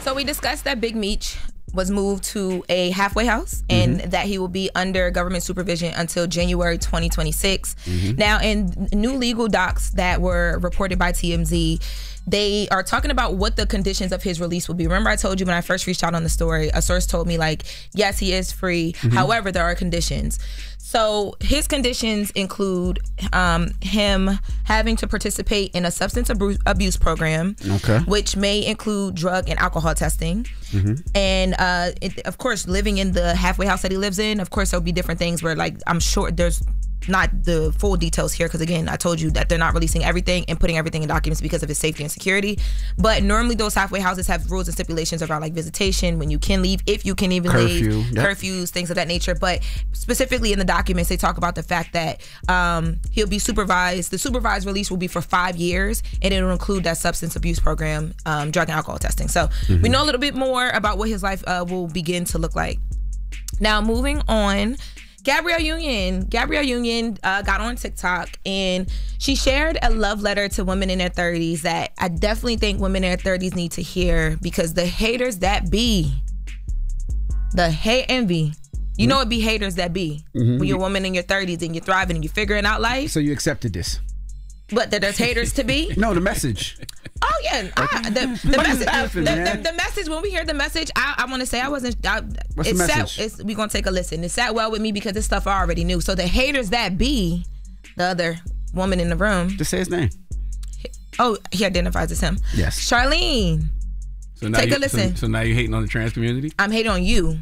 So we discussed that Big Meech was moved to a halfway house and that he will be under government supervision until January 2026. Now, in new legal docs that were reported by TMZ, they are talking about what the conditions of his release will be. Remember I told you when I first reached out on the story, a source told me, like, yes, he is free. However, there are conditions. So his conditions include him having to participate in a substance abuse program, which may include drug and alcohol testing. And of course, living in the halfway house that he lives in, of course, there'll be different things where, like, I'm sure there's not the full details here because, again, I told you that they're not releasing everything and putting everything in documents because of his safety and security. But normally those halfway houses have rules and stipulations around, like, visitation, when you can leave, if you can even leave, curfews, things of that nature. But specifically in the documents, they talk about the fact that he'll be supervised. The supervised release will be for 5 years, and it'll include that substance abuse program, drug and alcohol testing. So we know a little bit more about what his life will begin to look like. Now, moving on, Gabrielle Union got on TikTok and she shared a love letter to women in their 30s that I definitely think women in their 30s need to hear, because the haters that be, the hate envy, you know it be haters that be when you're a woman in your 30s and you're thriving and you're figuring out life. So you accepted this? But there's haters to be? No, the message. Oh yeah, the message. When we hear the message, I want to say I wasn't. What's the message? We gonna take a listen. It sat well with me because it's stuff I already knew. So the haters that be, the other woman in the room. Just say his name. Oh, he identifies as him. Yes, Charlamagne. So now take a listen. So now you're hating on the trans community? I'm hating on you.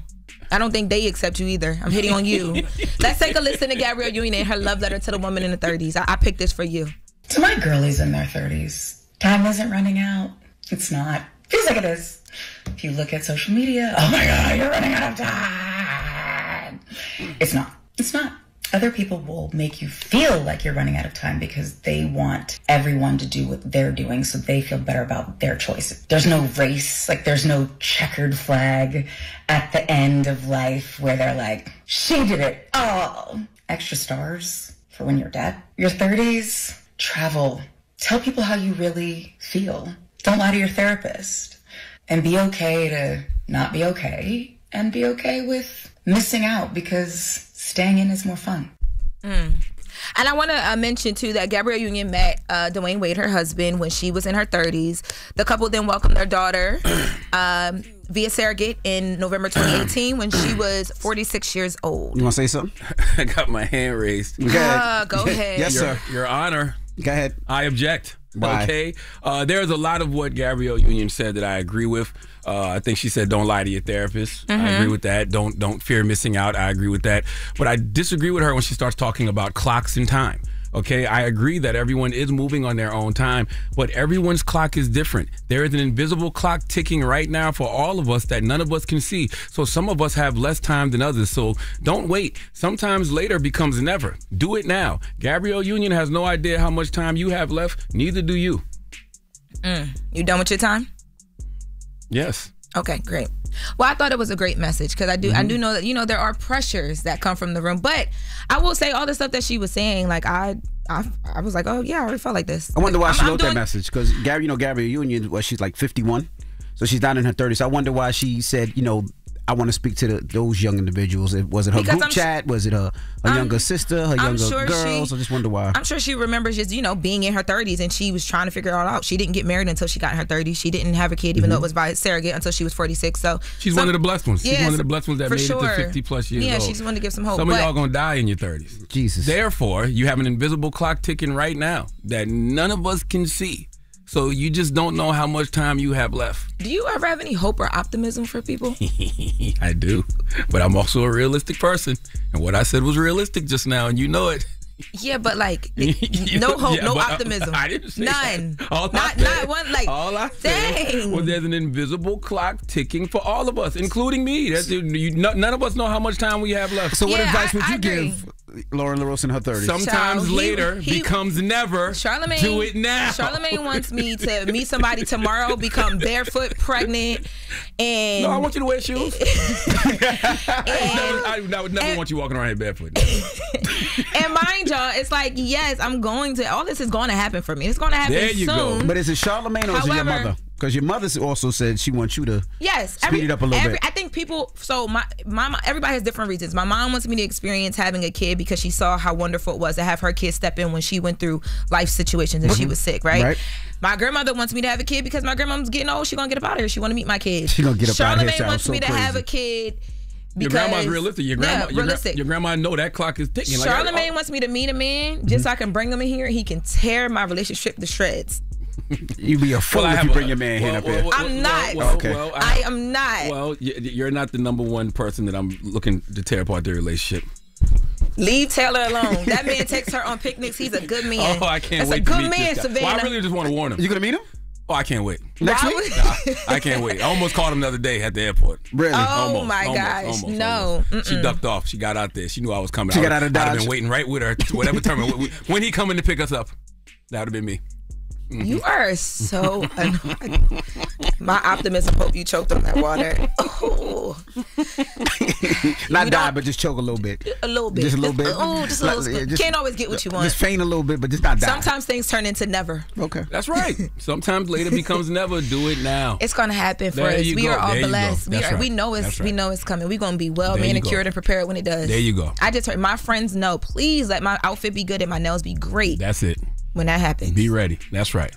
I don't think they accept you either. I'm hating on you. Let's take a listen to Gabrielle Union and her love letter to the woman in the 30s. I picked this for you. To my girlies in their 30s, time isn't running out. It's not. Feels like it is. If you look at social media, oh my God, you're running out of time. It's not. It's not. Other people will make you feel like you're running out of time because they want everyone to do what they're doing so they feel better about their choices. There's no race, like there's no checkered flag at the end of life where they're like, she did it all. Extra stars for when you're dead. Your 30s, travel. Tell people how you really feel. Don't lie to your therapist. And be okay to not be okay. And be okay with missing out because staying in is more fun. And I want to mention, too, that Gabrielle Union met Dwayne Wade, her husband, when she was in her 30s. The couple then welcomed their daughter via surrogate in November 2018 when she was 46 years old. You want to say something? I got my hand raised. Go ahead. Go ahead. Yes, sir. Your Honor. Go ahead. I object. Why? Okay. There's a lot of what Gabrielle Union said that I agree with. I think she said, don't lie to your therapist. I agree with that. Don't fear missing out. I agree with that. But I disagree with her when she starts talking about clocks and time. Okay, I agree that everyone is moving on their own time, but everyone's clock is different. There is an invisible clock ticking right now for all of us that none of us can see. So some of us have less time than others. So don't wait. Sometimes later becomes never. Do it now. Gabrielle Union has no idea how much time you have left. Neither do you. You done with your time? Yes. Okay, great. Well, I thought it was a great message because I do know that, you know, there are pressures that come from the room. But I will say all the stuff that she was saying, like I was like, oh yeah, I already felt like this. I wonder why she wrote that message, because Gabrielle Union, she's like 51, so she's not in her 30s. So I wonder why she said, I want to speak to those young individuals. Was it her group chat? Was it her younger sister, her younger girls? I just wonder why. I'm sure she remembers just, being in her 30s and she was trying to figure it all out. She didn't get married until she got in her 30s. She didn't have a kid, even though it was by surrogate, until she was 46. So she's one of the blessed ones. She's one of the blessed ones that made it to 50 plus years old. Yeah, she just wanted to give some hope. Some of y'all going to die in your 30s. Jesus. Therefore, you have an invisible clock ticking right now that none of us can see. So you just don't know how much time you have left. Do you ever have any hope or optimism for people? I do. But I'm also a realistic person. And what I said was realistic just now, and you know it. Yeah, but like, no hope, no optimism. I didn't say none. That. Not one, like, all I said was there's an invisible clock ticking for all of us, including me. None of us know how much time we have left. So what advice would you give Lauren LaRosa in her 30s? Sometimes later becomes never. Charlamagne, do it now. Charlamagne wants me to meet somebody tomorrow, become barefoot, pregnant, and... No, I want you to wear shoes. I would never want you walking around here barefoot. And mind y'all, it's like, yes, I'm going to... All this is going to happen for me. It's going to happen soon. Go. But is it Charlamagne or is it your mother? Because your mother also said she wants you to speed it up a little bit. I think people, so my everybody has different reasons. My mom wants me to experience having a kid because she saw how wonderful it was to have her kid step in when she went through life situations and she was sick, right? My grandmother wants me to have a kid because my grandmom's getting old. She gonna get up out of here. She want to meet my kid. She gonna get up out of here. Charlamagne wants me to have a kid. Your grandma's realistic. Your grandma know that clock is ticking. Charlamagne wants me to meet a man just so I can bring him in here and he can tear my relationship to shreds. You be a fool if you bring your man here up here. I'm not. I am not. Well, you're not the number one person that I'm looking to tear apart their relationship. Leave Taylor alone. That man takes her on picnics. He's a good man. Oh, I can't wait to meet meet this guy. That's a good man, Savannah. Well, I really just want to warn him. You gonna meet him? Oh, I can't wait. Next week? I can't wait. I almost called him the other day at the airport. Really? Oh, my gosh. No. She ducked off. She got out there. She knew I was coming. She got out of Dodge. I'd have been waiting right with her to whatever terminal. When he coming to pick us up, that would have been me. You are so annoying. My optimism hope you choked on that water. Oh. Not die, but just choke a little bit. A little bit. Just a little bit. Oh, just a little bit. Can't always get what you want. Just faint a little bit, but just not die. Sometimes things turn into never. Okay. That's right. Sometimes later becomes never. Do it now. It's gonna happen for us. We are all blessed. We know it's coming. We're gonna be well manicured and prepared when it does. There you go. I just heard my friends know, please let my outfit be good and my nails be great. That's it. When that happens. Be ready. That's right.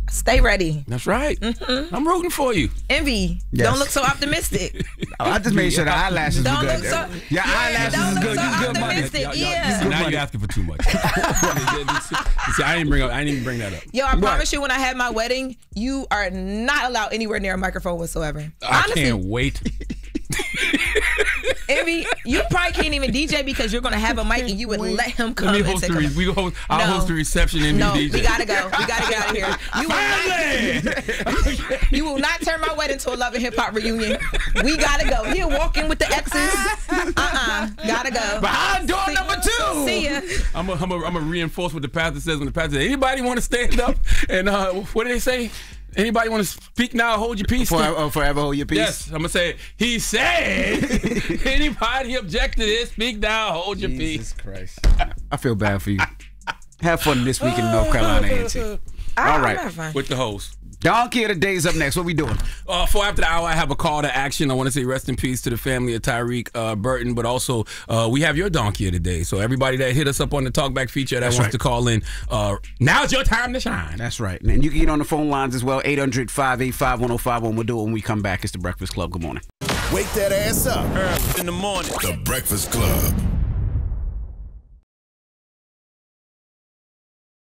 Stay ready. That's right. Mm-hmm. I'm rooting for you. Envy. Yes. Don't look so optimistic. I just made sure the eyelashes don't were good. Your eyelashes is good. So you good money. Yeah. Now you're asking for too much. See, I didn't even bring that up. Yo, I promise you, when I have my wedding, you are not allowed anywhere near a microphone whatsoever. Honestly, I can't wait. Envy, you probably can't even DJ because you're gonna have a mic and you would let him come. I'll host the reception and DJ. We gotta go. We gotta get out of here. You will not turn my wedding to a Love and Hip Hop reunion. We gotta go. He'll walk in with the X's. Gotta go. Behind door number 2. See ya. I'm gonna reinforce what the pastor says when the pastor says, anybody want to stand up and what do they say? Anybody want to speak now? Hold your peace. Forever hold your peace. Yes, I'm gonna say. He said, anybody object to this? Speak now. Hold your peace. Jesus Christ. I feel bad for you. Have fun this week in North Carolina, Auntie. All right, with the host. Donkey of the Day is up next. What we doing? For after the hour, I have a call to action. I want to say rest in peace to the family of Tyreek Burton, but also we have your Donkey of the Day. So everybody that hit us up on the Talkback feature that wants to call in, now's your time to shine. That's right. And you can get on the phone lines as well, 800-585-1051. We'll do it when we come back. It's The Breakfast Club. Good morning. Wake that ass up early in the morning. The Breakfast Club.